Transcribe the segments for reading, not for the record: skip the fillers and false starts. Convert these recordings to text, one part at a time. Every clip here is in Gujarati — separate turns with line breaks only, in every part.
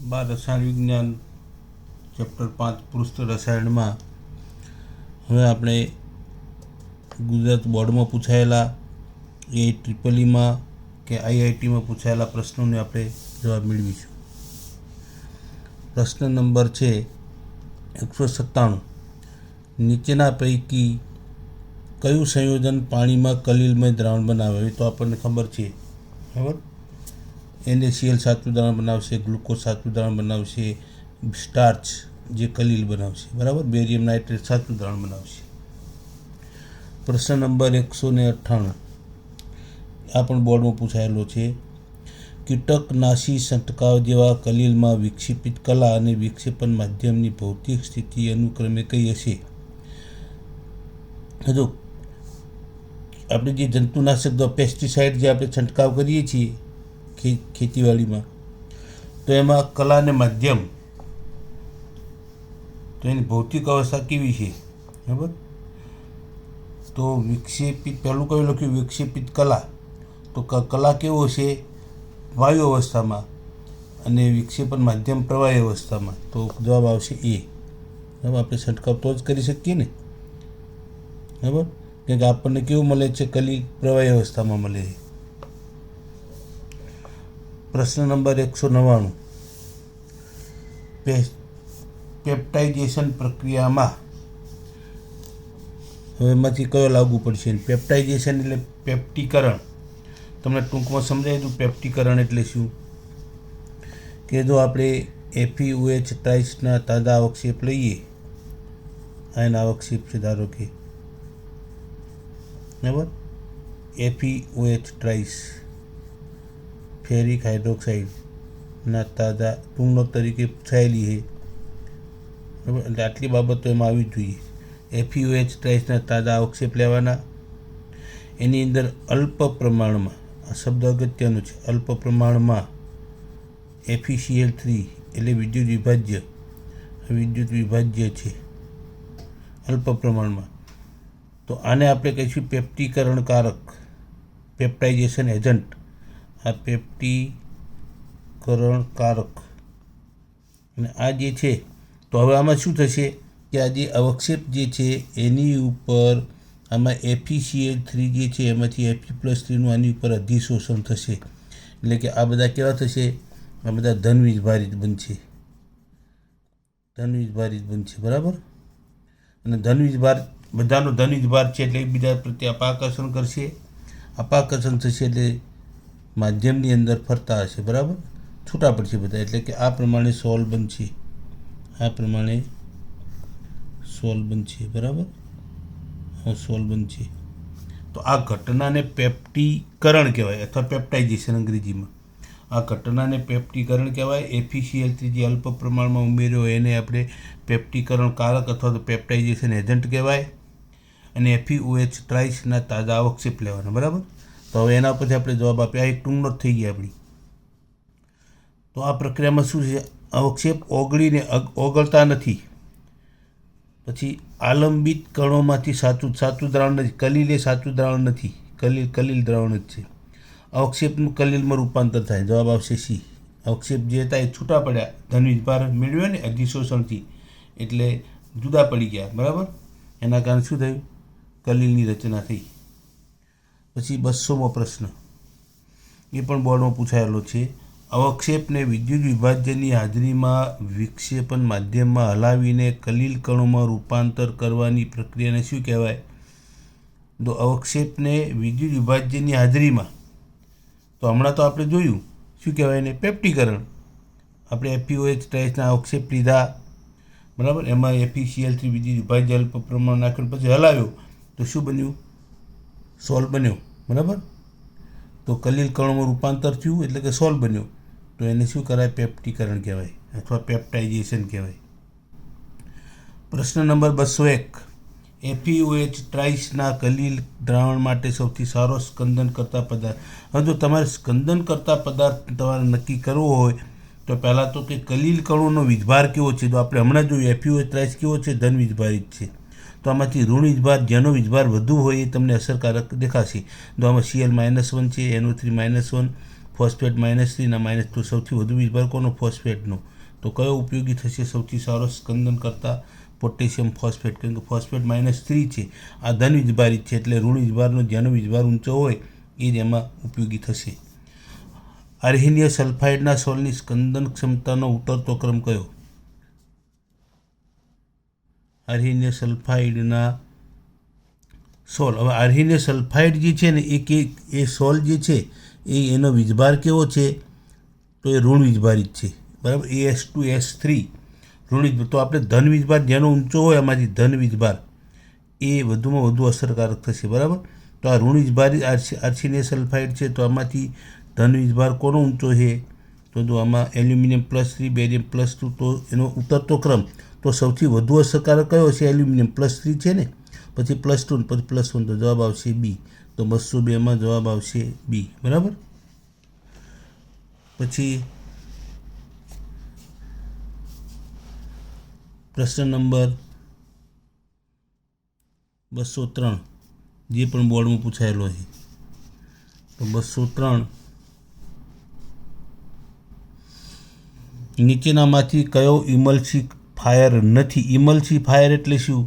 રસાયણ વિજ્ઞાન ચેપ્ટર 5 પૃષ્ઠ રસાયણમાં હવે આપણે ગુજરાત બોર્ડમાં પૂછાયેલા AEEE કે IITમાં પૂછાયેલા પ્રશ્નોને આપણે જવાબ મેળવીશું. પ્રશ્ન નંબર છે 197. નીચેના પૈકી કયું સંયોજન પાણીમાં કલીલમય દ્રાવણ બનાવે? તો આપણને ખબર છે, બરાબર. NaCl સાચું દ્રાવણ બનાવશે, ગ્લુકોઝ સાચું દ્રાવણ બનાવશે, સ્ટાર્ચ જે કલીલ બનાવશે, બરાબર. બેરિયમ નાઇટ્રેટ સાચું દ્રાવણ બનાવશે. પ્રશ્ન નંબર 198 આ પણ બોર્ડમાં પૂછાયેલો છે. કીટકનાશી છંટકાવ જેવા કલીલમાં વિક્ષેપિત કલા અને વિક્ષેપણ માધ્યમની ભૌતિક સ્થિતિ અનુક્રમે કઈ હશે? જો આપણે જે જંતુનાશક પેસ્ટિસાઇડ જે આપણે છંટકાવ કરીએ છીએ ખેતીવાડીમાં, તો એમાં કલા અને માધ્યમ, તો એની ભૌતિક અવસ્થા કેવી છે, બરાબર. તો વિક્ષેપિત, પહેલું કયું લખ્યું? વિક્ષેપિત કલા. તો કલા કેવો છે? વાયુ અવસ્થામાં, અને વિક્ષેપણ માધ્યમ પ્રવાહી અવસ્થામાં. તો જવાબ આવશે A. બરાબર. આપણે છંટકાવ તો જ કરી શકીએ ને, બરાબર. કેમ કે આપણને કેવું મળે છે? કલી પ્રવાહી અવસ્થામાં મળે છે. પ્રશ્ન નંબર 199. પેપ્ટાઇઝેશન પ્રક્રિયામાં હવે એમાંથી કયો લાગુ પડશે? પેપ્ટાઇઝેશન એટલે પેપ્ટીકરણ. તમને ટૂંકમાં સમજાય દઉં. પેપ્ટીકરણ એટલે શું? કે જો આપણે FeOH ટ્રાઇસના તાજા અવક્ષેપ લઈએ, આ એના અવક્ષેપ છે, ધારો કે, બરાબર, FeOH ટ્રાઇસ ફેરિક હાઇડ્રોક્સાઇડના તાજા ટૂંકનો તરીકે પૂછાયેલી છે, બરાબર. એટલે આટલી બાબતો એમાં આવી જ જોઈએ. FeOH ટ્રાઇસના તાજા અવક્ષેપ લેવાના, એની અંદર અલ્પ પ્રમાણમાં, આ શબ્દ અગત્યનો છે, અલ્પ પ્રમાણમાં FeCl3 એટલે વિદ્યુત વિભાજ્ય છે, અલ્પ પ્રમાણમાં. તો આને આપણે કહીશું પેપ્ટીકરણ કારક, પેપ્ટાઇઝેશન એજન્ટ. આ પેપ્ટીકરણ કારક. અને આ જે છે, તો હવે આમાં શું થશે કે આ જે અવક્ષેપ જે છે એની ઉપર આમાં FeCl3 જે છે એમાંથી Fe+3નું આની ઉપર અધિશોષણ થશે. એટલે કે આ બધા કેવા થશે? આ બધા ધનવીજભારિત બનશે, બરાબર. અને બધાનો ધનવીજભાર છે એટલે એકબીજા પ્રત્યે અપાકર્ષણ કરશે. અપાકર્ષણ થશે એટલે માધ્યમની અંદર ફરતા હશે, બરાબર. છૂટા પડશે બધા. એટલે કે આ પ્રમાણે સોલ બનશે, બરાબર. સોલ બનશે. તો આ ઘટનાને પેપ્ટીકરણ કહેવાય, અથવા પેપ્ટાઇઝેશન અંગ્રેજીમાં. આ ઘટનાને પેપ્ટીકરણ કહેવાય. FeCl3 જે અલ્પ પ્રમાણમાં ઉમેર્યો એને આપણે પેપ્ટીકરણ કારક અથવા તો પેપ્ટાઇઝેશન એજન્ટ કહેવાય. અને FeOH ટ્રાઇસના તાજા અવક્ષેપ લેવાના, બરાબર. તો હવે એના પરથી આપણે જવાબ આપ્યા. એક ટૂંકનો થઈ ગઈ આપણી. તો આ પ્રક્રિયામાં શું છે? અવક્ષેપ ઓગળતા નથી. પછી આલંબિત કણોમાંથી સાચું દ્રાવણ નથી. કલીલ એ સાચું દ્રાવણ નથી, કલીલ દ્રાવણ જ છે. અવક્ષેપનું કલીલમાં રૂપાંતર થાય. જવાબ આવશે C. અવક્ષેપ જે હતા એ છૂટા પડ્યા, ધનવીજભાર મેળવ્યો ને અધિશોષણથી, એટલે જુદા પડી ગયા, બરાબર. એના કારણે શું થયું? કલીલની રચના થઈ. પછી 200મો પ્રશ્ન, એ પણ બોર્ડમાં પૂછાયેલો છે. અવક્ષેપને વિદ્યુત વિભાજ્યની હાજરીમાં વિક્ષેપણ માધ્યમમાં હલાવીને કલીલ કણોમાં રૂપાંતર કરવાની પ્રક્રિયાને શું કહેવાય? તો અવક્ષેપને વિદ્યુત વિભાજ્યની હાજરીમાં, તો હમણાં તો આપણે જોયું શું કહેવાય એને? પેપ્ટીકરણ. આપણે FeOH ટ્રાઇસના અવક્ષેપ લીધા, બરાબર. એમાં FeCl3 વિદ્યુત વિભાજ્ય અલ્પ પ્રમાણ નાખ્યું, પછી હલાવ્યો, તો શું બન્યું? સોલ બન્યો, બરાબર. તો કલીલ કણોમાં રૂપાંતર થયું એટલે કે સોલ બન્યો. તો એને શું કહેવાય? પેપ્ટીકરણ કહેવાય, અથવા પેપ્ટાઇઝેશન કહેવાય. પ્રશ્ન નંબર 201. FeOH ટ્રાઇસના કલીલ દ્રાવણ માટે સૌથી સારો સ્કંદન કરતા પદાર્થ. હવે જો તમારે સ્કંદન કરતા પદાર્થ તમારે નક્કી કરવો હોય તો પહેલાં તો કે કલીલ કણોનો વીજભાર કેવો છે? તો આપણે હમણાં જોયું FeOH ટ્રાઇસ કેવો છે? ધનવીજભારિત છે. તો આમાંથી ઋણ વીજભાર, જેનો વીજભાર વધુ હોય એ તમને અસરકારક દેખાશે. તો આમાં Cl-1 છે, NO3-1, ફોસ્ફેટ -3 ના -2, તો સૌથી વધુ વીજભાર કોનો? ફોસ્ફેટનો. તો કયો ઉપયોગી થશે સૌથી સારો સ્કંદન કરતા? પોટેશિયમ ફોસ્ફેટ, કેમ કે ફોસ્ફેટ -3 છે, આ ધન વીજભારિત છે, એટલે ઋણ વીજભારનો જેનો વીજભાર ઊંચો હોય એ જ એમાં ઉપયોગી થશે. અર્હિનીય સલ્ફાઇડના સોલની સ્કંદન ક્ષમતાનો ઉતરતો ક્રમ કયો? અર્હિનીય સલ્ફાઇડના સોલ. હવે અર્હિનીય સલ્ફાઇડ જે છે ને એ સોલ જે છે એનો વીજભાર કેવો છે? તો એ ઋણ વીજભારિત છે, બરાબર. As2S3 ઋણ વીજભાર. તો આપણે ધન વીજભાર જેનો ઊંચો હોય એમાંથી ધન વીજભાર એ વધુમાં વધુ અસરકારક થશે, બરાબર. તો આ ઋણ વીજભારિત અર્હિનીય સલ્ફાઇડ છે, તો આમાંથી ધન વીજભાર કોનો ઊંચો છે? તો આમાં એલ્યુમિનિયમ +3, બેરિયમ +2. તો એનો ઉતરતો ક્રમ તો સૌથી વધુ અસરકારક કયો છે? એલ્યુમિનિયમ +3 છે ને, પછી +2, પછી +1, તો જવાબ આવશે બી. તો 202માં જવાબ આવશે બી, બરાબર. પછી પ્રશ્ન નંબર 203 જે પણ બોર્ડમાં પૂછાયેલો છે. તો 203 નીચેનામાંથી કયો ઇમલ્સિફાયર નથી? ઇમલ્સિફાયર એટલે શું?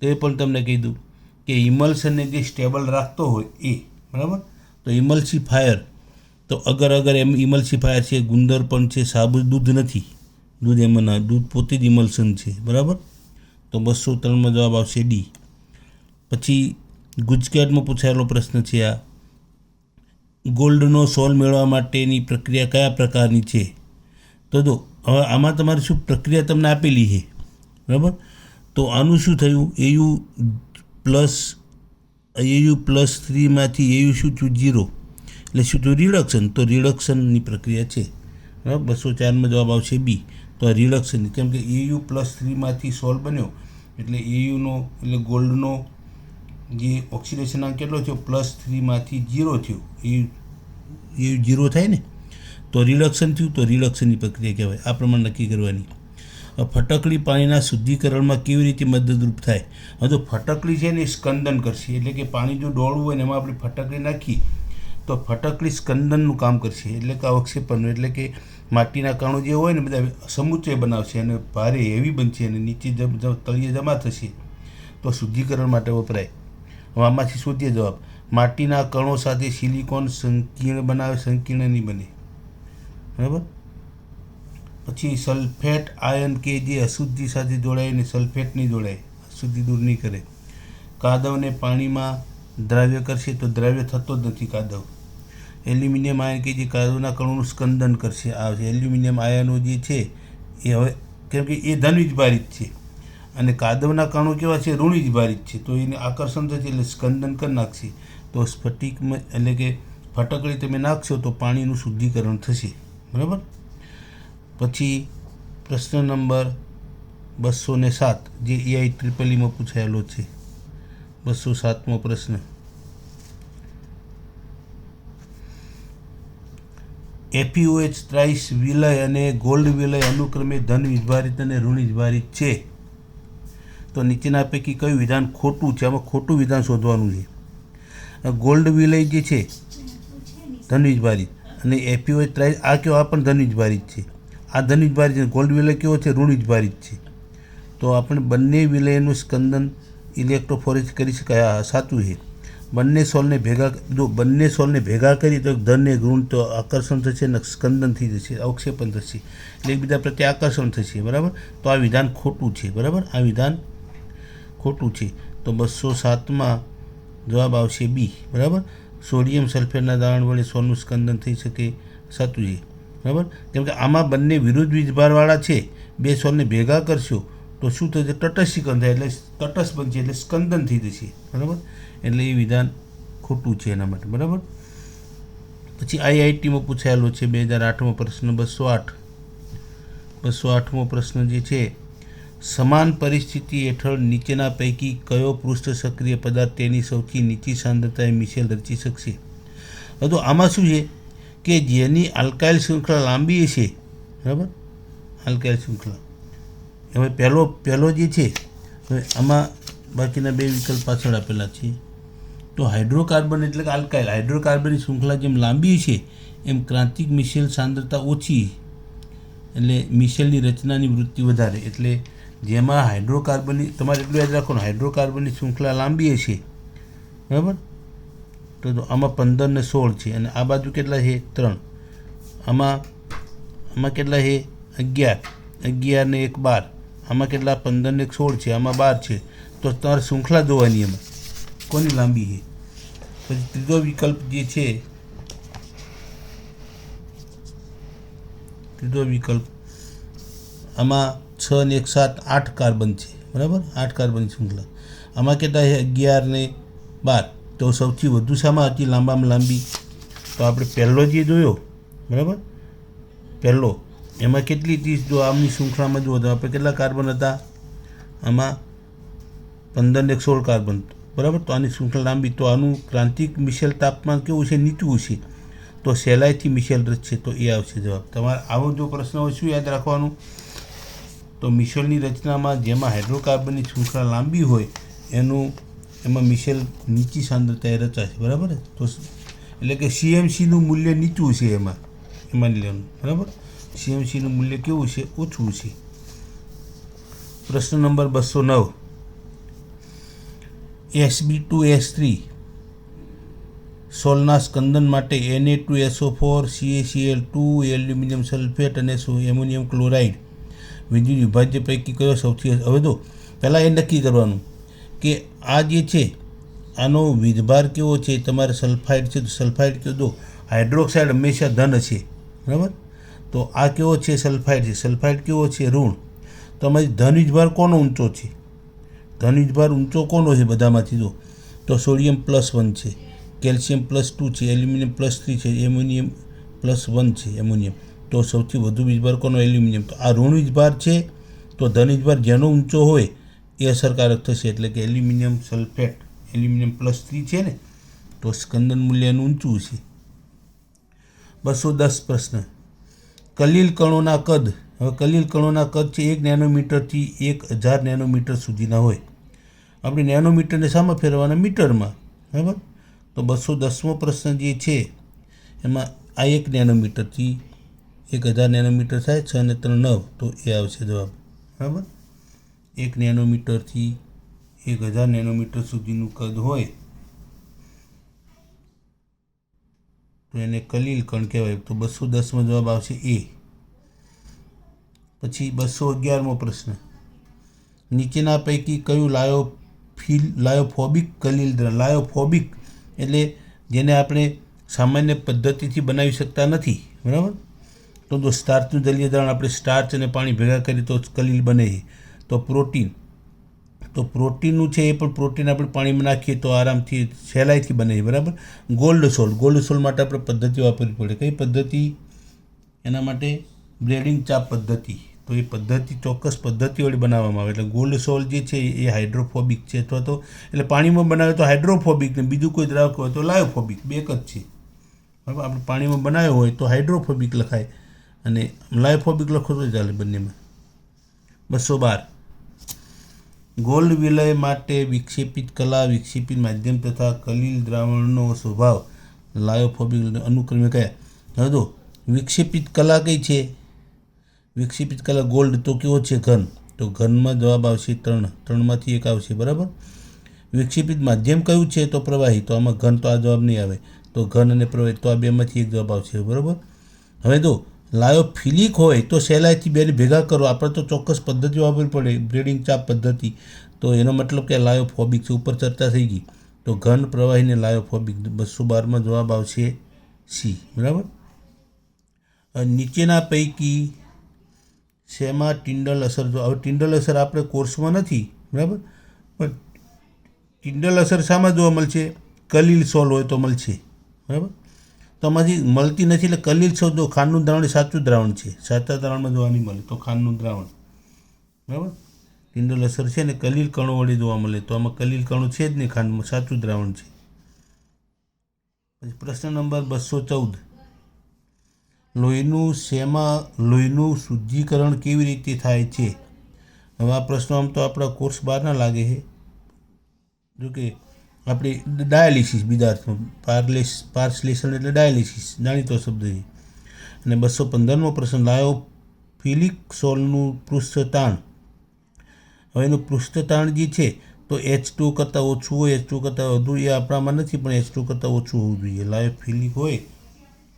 તો એ પણ તમને કીધું કે ઇમલ્શનને જે સ્ટેબલ રાખતો હોય એ, બરાબર. તો ઇમલ્સિફાયર તો અગર એમ ઇમલ્સિફાયર છે, ગુંદર પણ છે, સાબુ. દૂધ નથી, દૂધ એમાં ના, દૂધ પોતે જ ઇમલ્શન છે, બરાબર. તો 203માં જવાબ આવશે ડી. પછી ગુજકેટમાં પૂછાયેલો પ્રશ્ન છે આ, ગોલ્ડનો સોલ મેળવવા માટેની પ્રક્રિયા કયા પ્રકારની છે? તો જો હવે આમાં તમારે શું પ્રક્રિયા તમને આપેલી છે, બરાબર. તો આનું શું થયું? AU+3માંથી AU શું થયું? 0, એટલે શું થયું? રિડક્શન. તો રિડક્શનની પ્રક્રિયા છે, બરાબર. 204માં જવાબ આવશે બી. તો આ રિડક્શન, કેમ કે AU+3માંથી સોલ બન્યો એટલે AUનો એટલે ગોલ્ડનો જે ઓક્સિડેશન આંક કેટલો થયો? +3માંથી 0 થયો. AU 0 થાય ને, તો રિડક્શન થયું. તો રિડક્શનની પ્રક્રિયા કહેવાય. આ પ્રમાણે નક્કી કરવાની. ફટકડી પાણીના શુદ્ધિકરણમાં કેવી રીતે મદદરૂપ થાય? હવે તો ફટકડી છે ને એ સ્કંદન કરશે, એટલે કે પાણી જો ડોળવું હોય ને એમાં આપણે ફટકડી નાખી તો ફટકડી સ્કંદનનું કામ કરશે, એટલે કે અવક્ષેપણનું. એટલે કે માટીના કણો જે હોય ને બધા સમુચ્ચય બનાવશે અને ભારે હેવી બનશે અને નીચે તળિયે જમા થશે, તો શુદ્ધિકરણ માટે વપરાય. હવે આમાંથી શોધીએ જવાબ. માટીના કણો સાથે સિલિકોન સંકીર્ણ બનાવે, સંકીર્ણ નહીં બને, બરાબર. પછી સલ્ફેટ આયન કે જે અશુદ્ધિ સાથે જોડાય ને સલ્ફેટ નહીં જોડાય, અશુદ્ધિ દૂર નહીં કરે. કાદવને પાણીમાં દ્રાવ્ય કરશે, તો દ્રાવ્ય થતો જ નથી કાદવ. એલ્યુમિનિયમ આયન કે જે કાદવના કણોનું સ્કંદન કરશે. આ એલ્યુમિનિયમ આયનો જે છે એ હવે કેમ કે એ ધન વીજભારિત છે અને કાદવના કણો કેવા છે? ઋણ વીજભારિત છે, તો એને આકર્ષણ થશે એટલે સ્કંદન કરી નાખશે. તો સ્ફટિકમાં એટલે કે ફટકડી તમે નાખશો તો પાણીનું શુદ્ધિકરણ થશે, બરાબર. પછી પ્રશ્ન નંબર 207 જે EIEEEમાં પૂછાયેલો છે. 207મો પ્રશ્ન. FeOH ત્રાઈસ વિલય અને ગોલ્ડ વિલય અનુક્રમે ધન વીજભારિત અને ઋણ વીજભારિત છે. તો નીચેના પૈકી કયું વિધાન ખોટું છે? આમાં ખોટું વિધાન શોધવાનું છે. ગોલ્ડ વિલય જે છે ધન વીજભારિત અને FeOH ત્રાઈસ આ કેવો? આ પણ ધન વીજભારિત છે. આ ધન વીજભારિત છે. ગોલ્ડ વિલય કેવો છે? ઋણ વીજભારિત છે. તો આપણે બંને વિલયનું સ્કંદન ઇલેક્ટ્રોફોરેસ કરી શકાય. સાચું છે. બંને સોલને ભેગા કરી તો ધન એક ઋણ તો આકર્ષણ થશે ને સ્કંદન થઈ જશે, અવક્ષેપણ થશે, એટલે એકબીજા પ્રત્યે આકર્ષણ થશે, બરાબર. તો આ વિધાન ખોટું છે, બરાબર. આ વિધાન ખોટું છે. તો 207માં જવાબ આવશે બી, બરાબર. સોડિયમ સલ્ફેટના દ્રાવણ વડે સોલનું સ્કંદન થઈ શકે, સાચું છે, બરાબર. કેમ કે આમાં બંને વિરુદ્ધ વીજભારવાળા છે, બે સોલને ભેગા કરશો તો શું થશે? તટસ્થીકરણ થાય એટલે તટસ્થ બનશે એટલે સ્કંદન થઈ જશે, બરાબર. એટલે એ વિધાન ખોટું છે એના માટે, બરાબર. પછી IITમાં પૂછાયેલો છે 2008મો પ્રશ્ન 208મો પ્રશ્ન જે છે, સમાન પરિસ્થિતિ હેઠળ નીચેના પૈકી કયો પૃષ્ઠ સક્રિય પદાર્થ તેની સૌથી નીચી સાંદ્રતાએ મિશેલ રચી શકશે? તો આમાં શું છે કે જેની આલ્કાઇલ શૃંખલા લાંબી છે, બરાબર, આલ્કાઇલ શૃંખલા. હવે પહેલો જે છે, હવે આમાં બાકીના બે વિકલ્પ પાછળ આપેલા છે. તો હાઇડ્રોકાર્બન એટલે કે આલ્કાઇલ. હાઇડ્રોકાર્બનની શૃંખલા જેમ લાંબી છે એમ ક્રાંતિક મિશેલ સાંદ્રતા ઓછી, એટલે મિશેલની રચનાની વૃત્તિ વધારે. એટલે જેમાં હાઇડ્રોકાર્બનની, તમારે એટલું યાદ રાખવાનું, હાઇડ્રોકાર્બનની શૃંખલા લાંબી છે, બરાબર, તો આમાં 15 ને 16 છે, અને આ બાજુ કેટલા છે? 3. આમાં કેટલા છે? 11 ને 1 12. આમાં કેટલા? 15 ને 16 છે, આમાં 12 છે. તો તમારે શૃંખલા જોવાની એમાં કોની લાંબી છે. પછી ત્રીજો વિકલ્પ જે છે, ત્રીજો વિકલ્પ, આમાં 6 ને 1 7 8 કાર્બન છે, બરાબર, 8 કાર્બનની શૃંખલા. આમાં કેટલા છે? 11 ને 12. તો સૌથી વધુ શામાં હતી લાંબામાં લાંબી? તો આપણે પહેલો જે જોયો, બરાબર, પહેલો, એમાં કેટલી હતી? જો આમની શૃંખલામાં જુઓ તો આપણે કેટલા કાર્બન હતા? આમાં 15 ને 16 કાર્બન, બરાબર. તો આની શૃંખલા લાંબી. તો આનું ક્રાંતિક મિશેલ તાપમાન કેવું છે? નીચું છે. તો સહેલાઈથી મિશેલ રચશે, તો એ આવશે જવાબ. તમારે આવો જો પ્રશ્ન હોય શું યાદ રાખવાનું? તો મિશેલની રચનામાં જેમાં હાઇડ્રોકાર્બનની શૃંખલા લાંબી હોય એમાં મિશેલ નીચી સાંદ્રતાએ રચાશે, બરાબર. તો એટલે કે CMCનું મૂલ્ય નીચું છે એમાં લેવાનું, બરાબર. CMCનું મૂલ્ય કેવું છે? ઓછું છે. પ્રશ્ન નંબર 209. Sb2S3 સોલના સ્કંદન માટે Na2SO4 CaCl2 એલ્યુમિનિયમ સલ્ફેટ અને એમોનિયમ ક્લોરાઇડ વિદ્યુત વિભાજ્ય પૈકી કયો સૌથી? હવે તો પહેલાં એ નક્કી કરવાનું કે આ જે છે આનો વીજભાર કેવો છે. તમારે સલ્ફાઇડ છે તો સલ્ફાઇડ કીધો, હાઇડ્રોક્સાઇડ હંમેશા ધન છે, બરાબર. તો આ કેવો છે? સલ્ફાઇડ છે. સલ્ફાઇડ કેવો છે? ઋણ. તો અમારી ધન વીજભાર કોનો ઊંચો છે? ધન વીજભાર ઊંચો કોનો છે બધામાંથી? તો સોડિયમ +1 છે, કેલ્શિયમ +2 છે, એલ્યુમિનિયમ +3 છે, એમોનિયમ +1 છે, એમોનિયમ. તો સૌથી વધુ વીજભાર કોનો? એલ્યુમિનિયમ. તો આ ઋણ વીજભાર છે, તો ધન વીજભાર જેનો ઊંચો હોય એ અસરકારક થશે. એટલે કે એલ્યુમિનિયમ સલ્ફેટ, એલ્યુમિનિયમ +3 છે ને, તો સ્કંદન મૂલ્ય એનું ઊંચું છે. 210 પ્રશ્ન. કલીલ કણોના કદ. હવે કલીલ કણોના કદ છે 1 નેનોમીટરથી 1000 નેનોમીટર સુધીના હોય. આપણે નેનોમીટરને શામાં ફેરવવાના? મીટરમાં, બરાબર. તો 210મો પ્રશ્ન જે છે એમાં આ 1 નેનોમીટરથી 1000 નેનોમીટર થાય, 6 ને 3 9, તો એ આવશે જવાબ, બરાબર. 1 નેનોમીટરથી 1000 નેનોમીટર સુધીનું કદ હોય તો એને કલીલ કણ કહેવાય. તો 210માં જવાબ આવશે એ. પછી 211મો પ્રશ્ન. નીચેના પૈકી કયું લાયોફોબિક કલીલ દ્રાવણ? લાયોફોબિક એટલે જેને આપણે સામાન્ય પદ્ધતિથી બનાવી શકતા નથી, બરાબર. તો જો સ્ટાર્ચનું જલીય દ્રાવણ, આપણે સ્ટાર્ચ અને પાણી ભેગા કરીએ તો કલીલ બને છે. તો પ્રોટીન, તો પ્રોટીનનું છે એ પણ પ્રોટીન આપણે પાણીમાં નાખીએ તો આરામથી સહેલાઈથી બને છે, બરાબર. ગોલ્ડ સોલ્ટ માટે આપણે પદ્ધતિ વાપરવી પડે. કઈ પદ્ધતિ? એના માટે બ્લેડિંગ ચાપ પદ્ધતિ. તો એ પદ્ધતિ ચોક્કસ પદ્ધતિ વડે બનાવવામાં આવે. એટલે ગોલ્ડ સોલ્ટ જે છે એ હાઇડ્રોફોબિક છે, અથવા તો એટલે પાણીમાં બનાવે તો હાઇડ્રોફોબિક ને બીજું કોઈ દ્રાવક હોય તો લાયોફોબિક, બે જ છે, બરાબર. આપણે પાણીમાં બનાવ્યો હોય તો હાઇડ્રોફોબિક લખાય અને લાયોફોબિક લખો તો ચાલે બંનેમાં. 212. ગોલ્ડ વિલય માટે વિક્ષેપિત કલા, વિક્ષેપિત માધ્યમ તથા કલીલ દ્રાવણનો સ્વભાવ લાયોફોબિક અનુક્રમે કયા? હવે તો વિક્ષેપિત કલા કઈ છે? વિક્ષેપિત કલા ગોલ્ડ. તો કેવો છે? ઘન. તો ઘનમાં જવાબ આવશે 3. 3માંથી 1 આવશે, બરાબર. વિક્ષેપિત માધ્યમ કયું છે? તો પ્રવાહી. તો આમાં ઘન, તો આ જવાબ નહીં આવે. તો ઘન અને પ્રવાહી, તો આ બેમાંથી 1 જવાબ આવશે, બરાબર. હવે તો લાયોફિલિક હોય તો સહેલાઈથી બેને ભેગા કરો. આપણે તો ચોક્કસ પદ્ધતિ વાપરવી પડે, બ્રેડિંગ ચાપ પદ્ધતિ. તો એનો મતલબ કે લાયોફોબિક છે. ઉપર ચર્ચા થઈ ગઈ. તો ઘન, પ્રવાહીને લાયોફોબિક. 212માં જવાબ આવશે સી, બરાબર. નીચેના પૈકી શેમાં ટિન્ડલ અસર? જો હવે ટિન્ડલ અસર આપણે કોર્સમાં નથી, બરાબર, પણ ટિન્ડલ અસર શામાં જોવા મળશે? કલીલ સોલ હોય તો મળશે, બરાબર. તો આમાંથી મળતી નથી. એટલે કલીલ સોલ, જો ખાંડનું દ્રાવણ એ સાચું દ્રાવણ છે, સાચા દ્રાવણમાં જોવા નહીં મળે, તો ખાંડનું દ્રાવણ, બરાબર. ટિન્ડલ અસર છે ને કલીલ કણો વડે જોવા મળે, તો આમાં કલીલ કણો છે જ નહીં ખાંડમાં, સાચું દ્રાવણ છે. પછી પ્રશ્ન નંબર 214. લોહીનું શુદ્ધિકરણ કેવી રીતે થાય છે? હવે આ પ્રશ્નો આમ તો આપણા કોર્સ બહારના લાગે છે, જોકે આપણી ડાયાલિસિસ બીજા અર્થમાં પાર્સલેશન એટલે ડાયાલિસિસ જાણીતો શબ્દ છે. અને 215મો પ્રશ્ન, લાયોફિલિક સોલનું પૃષ્ઠતાણ. હવે એનું પૃષ્ઠતાણ જે છે તો H2 કરતાં ઓછું હોય, H2 કરતાં વધુ એ આપણામાં નથી, પણ H2 કરતાં ઓછું હોવું જોઈએ. લાયોફિલિક હોય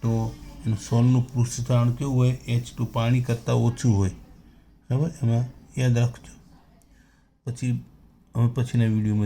તો એનું સોલનું પૃષ્ઠતાણ કેવું હોય? H2 પાણી કરતાં ઓછું હોય. બરાબર, એમાં યાદ રાખજો. પછી હવે પછીના વિડીયોમાં